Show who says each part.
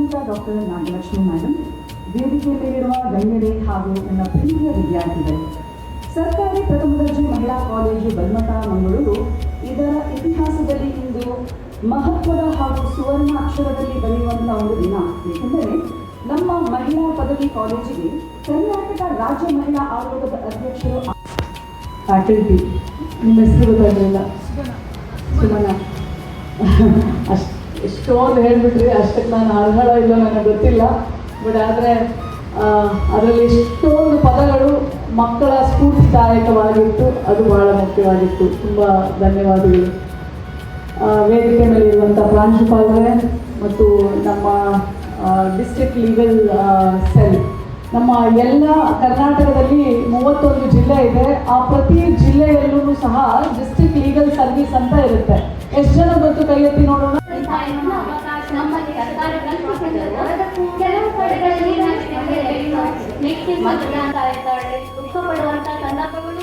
Speaker 1: ಶ್ರೀಮಂತ doctor Nagalakshmi madam, ವೇದಿಕೆಯಲ್ಲಿರುವ ಗಣ್ಯರೇ ಹಾಗೂ ನನ್ನ ಪ್ರಿಯ ವಿದ್ಯಾರ್ಥಿಗಳು, ಸರ್ಕಾರಿ ಪ್ರಥಮ ದರ್ಜೆ ಮಹಿಳಾ ಕಾಲೇಜು ಬಲ್ಮಠ ಮಂಗಳೂರು ಇದರ ಇತಿಹಾಸದಲ್ಲಿ ಇಂದು ಮಹತ್ವದ ಹಾಗೂ ಸುವರ್ಣ ಅಕ್ಷರದಲ್ಲಿ ಬರೆಯುವಂತಹ ಒಂದು ದಿನ. ಏಕೆಂದರೆ ನಮ್ಮ ಮಹಿಳಾ ಪದವಿ ಕಾಲೇಜಿಗೆ ಕರ್ನಾಟಕ ರಾಜ್ಯ ಮಹಿಳಾ ಆಯೋಗದ ಅಧ್ಯಕ್ಷರು ಫ್ಯಾಕಲ್ಟಿ, ನಿಮ್ಮ ಹೆಸರು ಗೊತ್ತಾಗಲಿಲ್ಲ, ಸುಮನ, ಎಷ್ಟೊಂದು ಹೇಳ್ಬಿಟ್ರಿ, ಅಷ್ಟಕ್ಕೆ ನಾನು ಅರ್ಹಳ ಇಲ್ಲ ನನಗೆ ಗೊತ್ತಿಲ್ಲ. ಬಟ್ ಆದರೆ ಅದರಲ್ಲಿ ಎಷ್ಟೊಂದು ಪದಗಳು ಮಕ್ಕಳ ಸ್ಫೂರ್ತಿದಾಯಕವಾಗಿತ್ತು, ಅದು ಬಹಳ ಮುಖ್ಯವಾಗಿತ್ತು. ತುಂಬ ಧನ್ಯವಾದಗಳು. ವೇದಿಕೆ ಮೇಲಿರುವಂಥ ಪ್ರಾಂಶುಪಾಲರೇ ಮತ್ತು ನಮ್ಮ ಡಿಸ್ಟ್ರಿಕ್ಟ್ ಲೀಗಲ್ ಸೆಲ್, ನಮ್ಮ ಎಲ್ಲ ಕರ್ನಾಟಕದಲ್ಲಿ 31 ಜಿಲ್ಲೆ ಇದೆ. ಆ ಪ್ರತಿ ಜಿಲ್ಲೆಯಲ್ಲೂ ಸಹ ಡಿಸ್ಟ್ರಿಕ್ಟ್ ಲೀಗಲ್ ಸರ್ವಿಸ್ ಅಂತ ಇರುತ್ತೆ. ಎಷ್ಟು ಜನ ಗೊತ್ತು? ಕೈ ಎತ್ತಿ ನೋಡೋಣ.
Speaker 2: ಕೆಲವು ಕಡೆಗಳಲ್ಲಿ ದುಃಖ ಪಡುವಂತಹ ಸಂದರ್ಭಗಳು